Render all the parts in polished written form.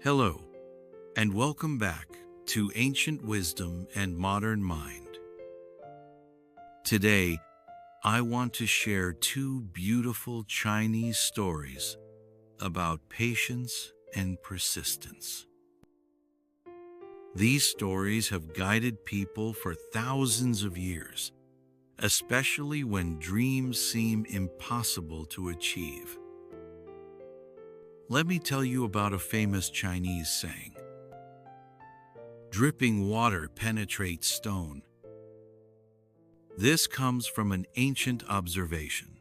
Hello, and welcome back to Ancient Wisdom and Modern Mind. Today, I want to share two beautiful Chinese stories about patience and persistence. These stories have guided people for thousands of years, especially when dreams seem impossible to achieve. Let me tell you about a famous Chinese saying: dripping water penetrates stone. This comes from an ancient observation.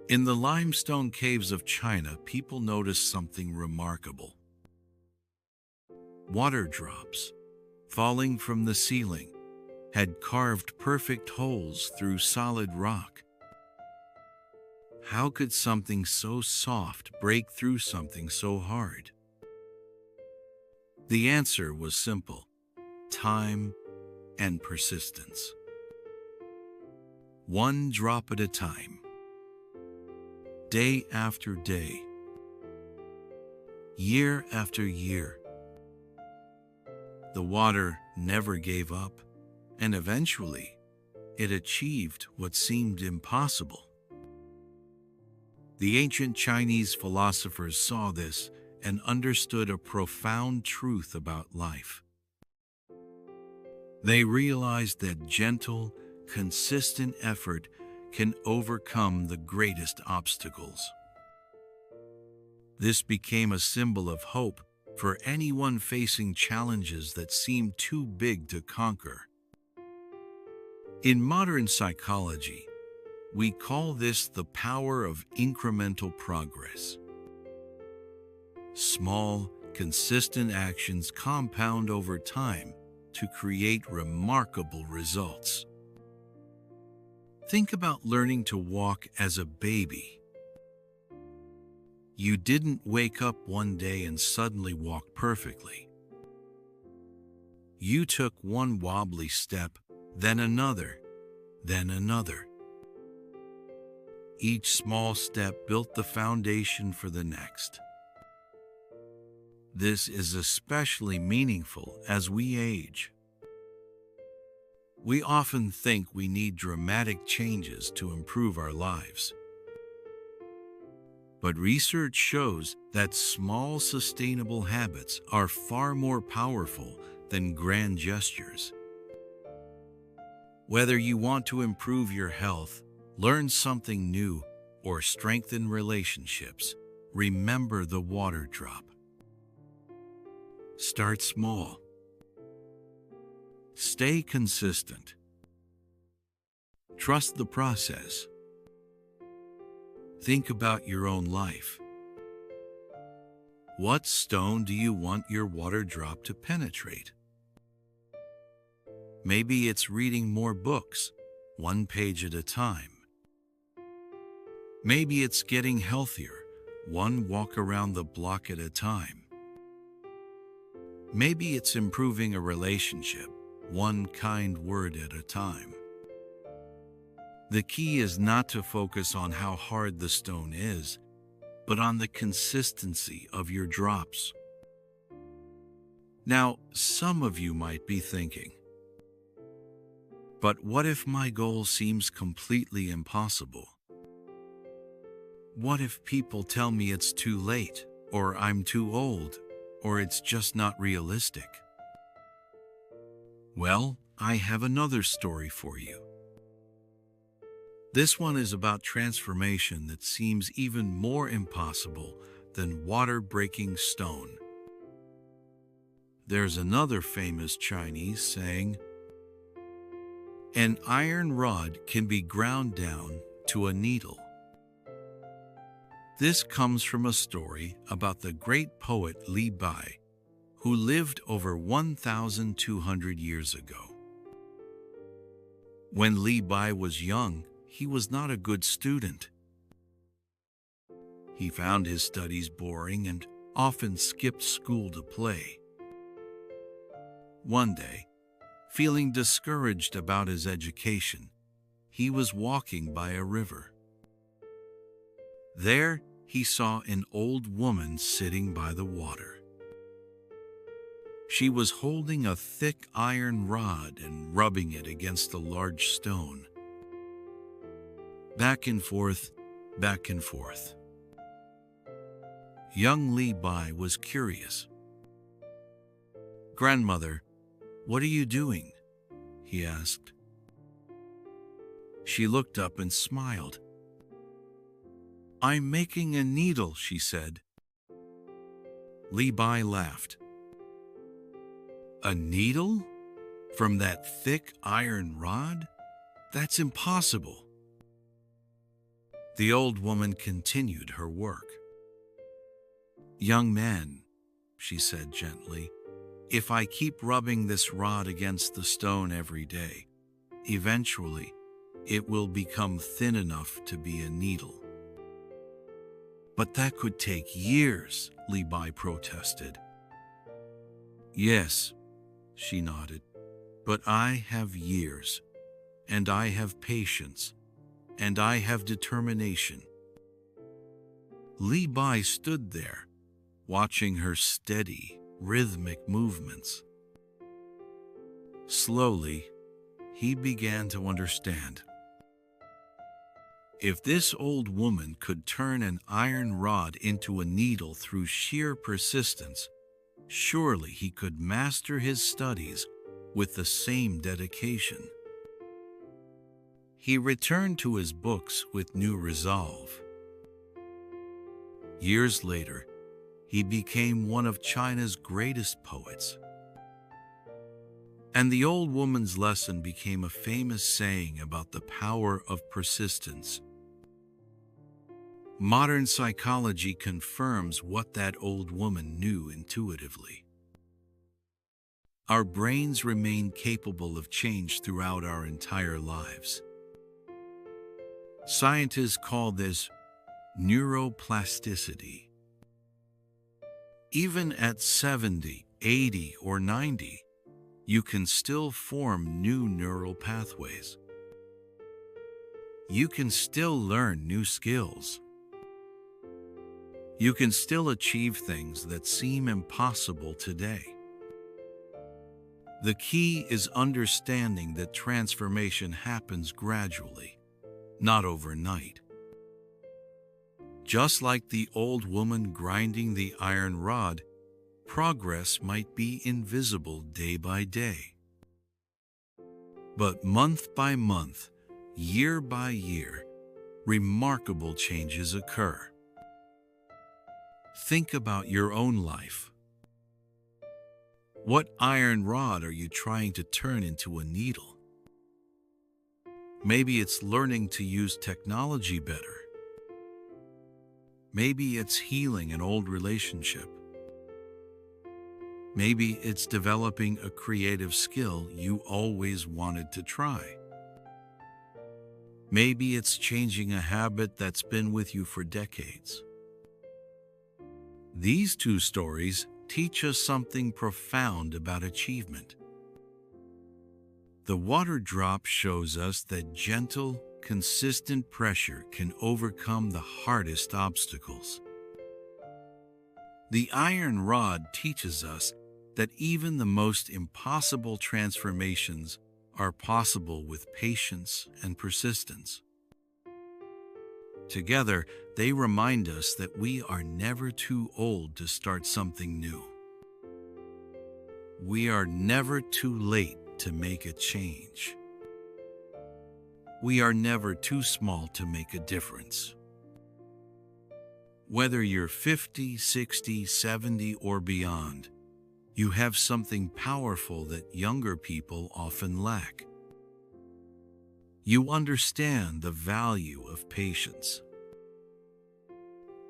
In the limestone caves of China, people noticed something remarkable. Water drops, falling from the ceiling, had carved perfect holes through solid rock. How could something so soft break through something so hard? The answer was simple: time and persistence. One drop at a time, day after day, year after year. The water never gave up, and eventually, it achieved what seemed impossible. The ancient Chinese philosophers saw this and understood a profound truth about life. They realized that gentle, consistent effort can overcome the greatest obstacles. This became a symbol of hope for anyone facing challenges that seemed too big to conquer. In modern psychology, we call this the power of incremental progress. Small, consistent actions compound over time to create remarkable results. Think about learning to walk as a baby. You didn't wake up one day and suddenly walk perfectly. You took one wobbly step, then another, then another. Each small step built the foundation for the next. This is especially meaningful as we age. We often think we need dramatic changes to improve our lives. But research shows that small, sustainable habits are far more powerful than grand gestures. Whether you want to improve your health, learn something new, or strengthen relationships, remember the water drop. Start small. Stay consistent. Trust the process. Think about your own life. What stone do you want your water drop to penetrate? Maybe it's reading more books, one page at a time. Maybe it's getting healthier, one walk around the block at a time. Maybe it's improving a relationship, one kind word at a time. The key is not to focus on how hard the stone is, but on the consistency of your drops. Now, some of you might be thinking, but what if my goal seems completely impossible? What if people tell me it's too late, or I'm too old, or it's just not realistic? Well, I have another story for you. This one is about transformation that seems even more impossible than water breaking stone. There's another famous Chinese saying, "An iron rod can be ground down to a needle." This comes from a story about the great poet Li Bai, who lived over 1,200 years ago. When Li Bai was young, he was not a good student. He found his studies boring and often skipped school to play. One day, feeling discouraged about his education, he was walking by a river. There, he saw an old woman sitting by the water. She was holding a thick iron rod and rubbing it against a large stone. Back and forth, back and forth. Young Li Bai was curious. "Grandmother, what are you doing?" he asked. She looked up and smiled. "I'm making a needle," she said. Li Bai laughed. "A needle? From that thick iron rod? That's impossible." The old woman continued her work. "Young man," she said gently, "if I keep rubbing this rod against the stone every day, eventually it will become thin enough to be a needle." "But that could take years," Li Bai protested. "Yes," she nodded, "but I have years, and I have patience, and I have determination." Li Bai stood there, watching her steady, rhythmic movements. Slowly, he began to understand. If this old woman could turn an iron rod into a needle through sheer persistence, surely he could master his studies with the same dedication. He returned to his books with new resolve. Years later, he became one of China's greatest poets. And the old woman's lesson became a famous saying about the power of persistence. Modern psychology confirms what that old woman knew intuitively. Our brains remain capable of change throughout our entire lives. Scientists call this neuroplasticity. Even at 70, 80, or 90, you can still form new neural pathways. You can still learn new skills. You can still achieve things that seem impossible today. The key is understanding that transformation happens gradually, not overnight. Just like the old woman grinding the iron rod, progress might be invisible day by day. But month by month, year by year, remarkable changes occur. Think about your own life. What iron rod are you trying to turn into a needle? Maybe it's learning to use technology better. Maybe it's healing an old relationship. Maybe it's developing a creative skill you always wanted to try. Maybe it's changing a habit that's been with you for decades. These two stories teach us something profound about achievement. The water drop shows us that gentle, consistent pressure can overcome the hardest obstacles. The iron rod teaches us that even the most impossible transformations are possible with patience and persistence. Together, they remind us that we are never too old to start something new. We are never too late to make a change. We are never too small to make a difference. Whether you're 50, 60, 70, or beyond, you have something powerful that younger people often lack. You understand the value of patience.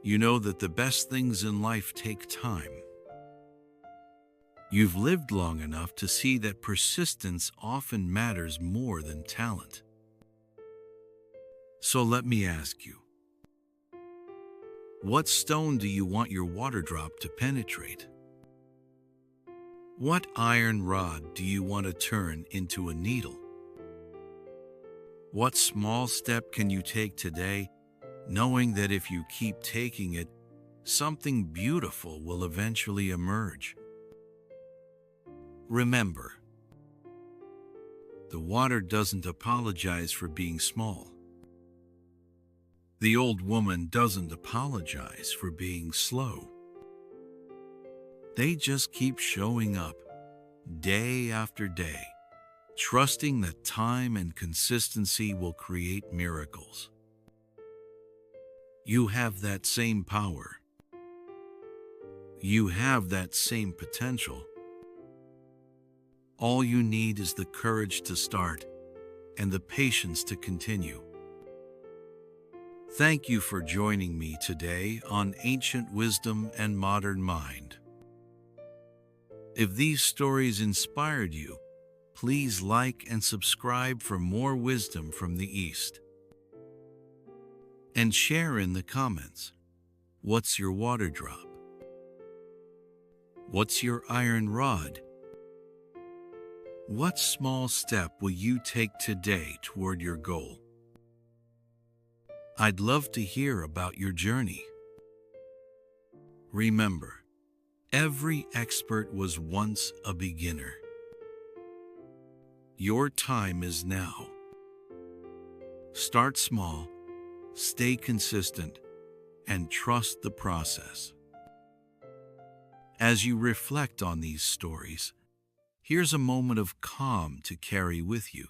You know that the best things in life take time. You've lived long enough to see that persistence often matters more than talent. So let me ask you, what stone do you want your water drop to penetrate? What iron rod do you want to turn into a needle? What small step can you take today, knowing that if you keep taking it, something beautiful will eventually emerge. Remember, the water doesn't apologize for being small. The old woman doesn't apologize for being slow. They just keep showing up, day after day, trusting that time and consistency will create miracles. You have that same power. You have that same potential. All you need is the courage to start and the patience to continue. Thank you for joining me today on Ancient Wisdom and Modern Mind. If these stories inspired you, please like and subscribe for more wisdom from the East. And share in the comments. What's your water drop? What's your iron rod? What small step will you take today toward your goal? I'd love to hear about your journey. Remember, every expert was once a beginner. Your time is now. Start small, stay consistent, and trust the process. As you reflect on these stories, here's a moment of calm to carry with you.